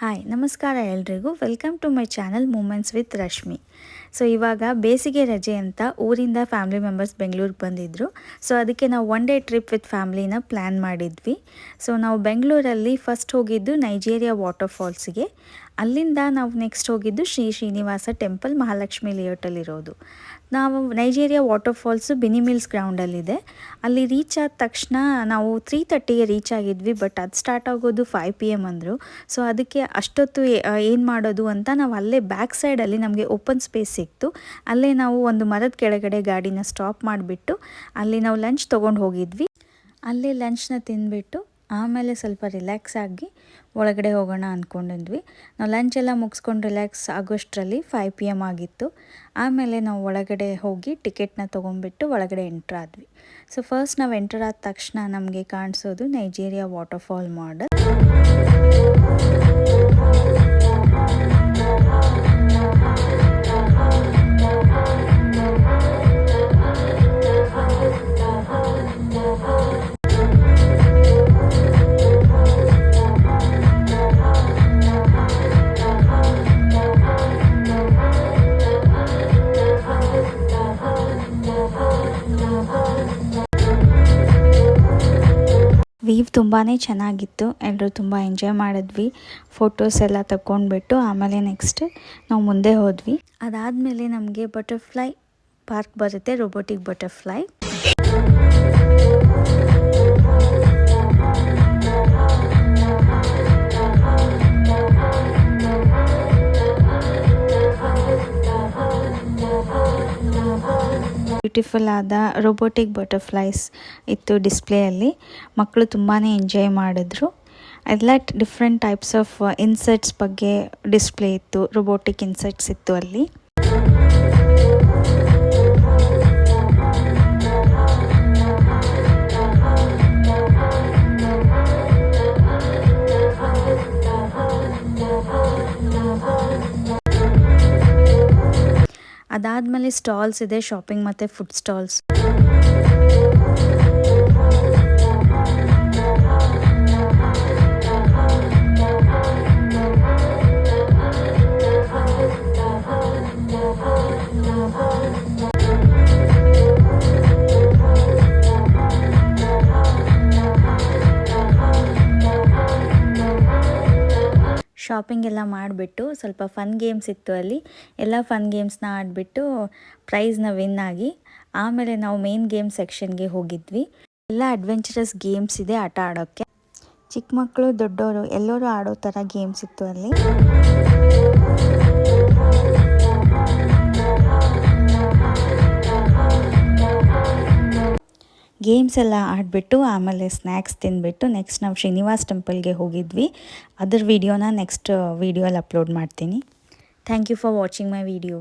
Hi ನಮಸ್ಕಾರ ಎಲ್ರಿಗೂ welcome to my channel moments with Rashmi. So ಇವಾಗ ಬೇಸಿಗೆ ರಜೆ ಅಂತ ಊರಿಂದ ಫ್ಯಾಮಿಲಿ ಮೆಂಬರ್ಸ್ ಬೆಂಗಳೂರಿಗೆ ಬಂದಿದ್ದರು. ಸೊ ಅದಕ್ಕೆ ನಾವು ಒನ್ ಡೇ ಟ್ರಿಪ್ ವಿತ್ ಫ್ಯಾಮ್ಲಿನ ಪ್ಲ್ಯಾನ್ ಮಾಡಿದ್ವಿ. ಸೊ ನಾವು ಬೆಂಗಳೂರಲ್ಲಿ ಫಸ್ಟ್ ಹೋಗಿದ್ದು ನೈಜೇರಿಯಾ ವಾಟರ್ ಫಾಲ್ಸ್ಗೆ. ಅಲ್ಲಿಂದ ನಾವು ನೆಕ್ಸ್ಟ್ ಹೋಗಿದ್ದು ಶ್ರೀ ಶ್ರೀನಿವಾಸ ಟೆಂಪಲ್ ಮಹಾಲಕ್ಷ್ಮಿ ಲೇಔಟಲ್ಲಿರೋದು. ನಾವು ನೈಜೇರಿಯಾ ವಾಟರ್ ಫಾಲ್ಸು ಬಿನಿ ಮಿಲ್ಸ್ ಗ್ರೌಂಡಲ್ಲಿದೆ. ಅಲ್ಲಿ ರೀಚ್ ಆದ ತಕ್ಷಣ ನಾವು 3:30ಗೆ ರೀಚ್ ಆಗಿದ್ವಿ. ಬಟ್ ಅದು ಸ್ಟಾರ್ಟ್ ಆಗೋದು 5 PM ಅಂದರು. ಸೊ ಅದಕ್ಕೆ ಅಷ್ಟೊತ್ತು ಏನು ಮಾಡೋದು ಅಂತ ನಾವು ಅಲ್ಲೇ ಬ್ಯಾಕ್ ಸೈಡಲ್ಲಿ ನಮಗೆ ಓಪನ್ ಸ್ಪೇಸ್ ಸಿಕ್ತು. ಅಲ್ಲೇ ನಾವು ಒಂದು ಮರದ ಕೆಳಗಡೆ ಗಾಡಿನ ಸ್ಟಾಪ್ ಮಾಡಿಬಿಟ್ಟು ಅಲ್ಲಿ ನಾವು ಲಂಚ್ ತೊಗೊಂಡು ಹೋಗಿದ್ವಿ. ಅಲ್ಲೇ ಲಂಚ್ನ ತಿಂದುಬಿಟ್ಟು ಆಮೇಲೆ ಸ್ವಲ್ಪ ರಿಲ್ಯಾಕ್ಸ್ ಆಗಿ ಒಳಗಡೆ ಹೋಗೋಣ ಅಂದ್ಕೊಂಡಿದ್ವಿ. ನಾವು ಲಂಚ್ ಎಲ್ಲ ಮುಗಿಸ್ಕೊಂಡು ರಿಲ್ಯಾಕ್ಸ್ ಆಗೋಷ್ಟರಲ್ಲಿ 5 PM ಆಗಿತ್ತು. ಆಮೇಲೆ ನಾವು ಒಳಗಡೆ ಹೋಗಿ ಟಿಕೆಟ್ನ ತೊಗೊಂಡ್ಬಿಟ್ಟು ಒಳಗಡೆ ಎಂಟ್ರ್ ಆದ್ವಿ. ಸೊ ಫಸ್ಟ್ ನಾವು ಎಂಟರ್ ಆದ ತಕ್ಷಣ ನಮಗೆ ಕಾಣಿಸೋದು ನೈಜೇರಿಯಾ ವಾಟರ್ ಫಾಲ್ ಮಾಡೆಲ್. ವ್ಯೂ ತುಂಬಾ ಚೆನ್ನಾಗಿತ್ತು. ಎಲ್ಲರೂ ತುಂಬ ಎಂಜಾಯ್ ಮಾಡಿದ್ವಿ. ಫೋಟೋಸ್ ಎಲ್ಲ ತಗೊಂಡ್ಬಿಟ್ಟು ಆಮೇಲೆ ನೆಕ್ಸ್ಟ್ ನಾವು ಮುಂದೆ ಹೋದ್ವಿ. ಅದಾದಮೇಲೆ ನಮಗೆ ಬಟರ್ಫ್ಲೈ ಪಾರ್ಕ್ ಬರುತ್ತೆ, ರೋಬೋಟಿಕ್ ಬಟರ್ಫ್ಲೈ. ಬ್ಯೂಟಿಫುಲ್ ಆದ ರೋಬೋಟಿಕ್ ಬಟರ್ಫ್ಲೈಸ್ ಇತ್ತು ಡಿಸ್ಪ್ಲೇಯಲ್ಲಿ. ಮಕ್ಕಳು ತುಂಬಾ ಎಂಜಾಯ್ ಮಾಡಿದ್ರು. ಎಲ್ಲ ಡಿಫ್ರೆಂಟ್ ಟೈಪ್ಸ್ ಆಫ್ ಇನ್ಸೆಕ್ಟ್ಸ್ ಬಗ್ಗೆ ಡಿಸ್ಪ್ಲೇ ಇತ್ತು, ರೋಬೋಟಿಕ್ ಇನ್ಸೆಕ್ಟ್ಸ್ ಇತ್ತು ಅಲ್ಲಿ. ಅದಾದಮೇಲೆ ಸ್ಟಾಲ್ಸ್ ಇದೆ, ಶಾಪಿಂಗ್ ಮತ್ತು ಫುಡ್ ಸ್ಟಾಲ್ಸ್. ಶಾಪಿಂಗ್ ಎಲ್ಲ ಮಾಡಿಬಿಟ್ಟು ಸ್ವಲ್ಪ ಫನ್ ಗೇಮ್ಸ್ ಇತ್ತು ಅಲ್ಲಿ. ಎಲ್ಲ ಫನ್ ಗೇಮ್ಸ್ನ ಆಡಿಬಿಟ್ಟು ಪ್ರೈಸ್ನ ವಿನ್ ಆಗಿ ಆಮೇಲೆ ನಾವು ಮೇನ್ ಗೇಮ್ ಸೆಕ್ಷನ್ಗೆ ಹೋಗಿದ್ವಿ. ಎಲ್ಲ ಅಡ್ವೆಂಚರಸ್ ಗೇಮ್ಸ್ ಇದೆ ಆಟ ಆಡೋಕ್ಕೆ. ಚಿಕ್ಕ ಮಕ್ಕಳು ದೊಡ್ಡವರು ಎಲ್ಲರೂ ಆಡೋ ಥರ ಗೇಮ್ಸ್ ಇತ್ತು ಅಲ್ಲಿ. ಗೇಮ್ಸ್ ಎಲ್ಲ ಆಡಿಬಿಟ್ಟು ಆಮೇಲೆ ಸ್ನ್ಯಾಕ್ಸ್ ತಿಂದುಬಿಟ್ಟು ನೆಕ್ಸ್ಟ್ ನಾವು ಶ್ರೀನಿವಾಸ್ ಟೆಂಪಲ್ಗೆ ಹೋಗಿದ್ವಿ. ಅದರ ವಿಡಿಯೋನ ನೆಕ್ಸ್ಟ್ ವಿಡಿಯೋಲ್ಲಿ ಅಪ್ಲೋಡ್ ಮಾಡ್ತೀನಿ. Thank you for watching my video.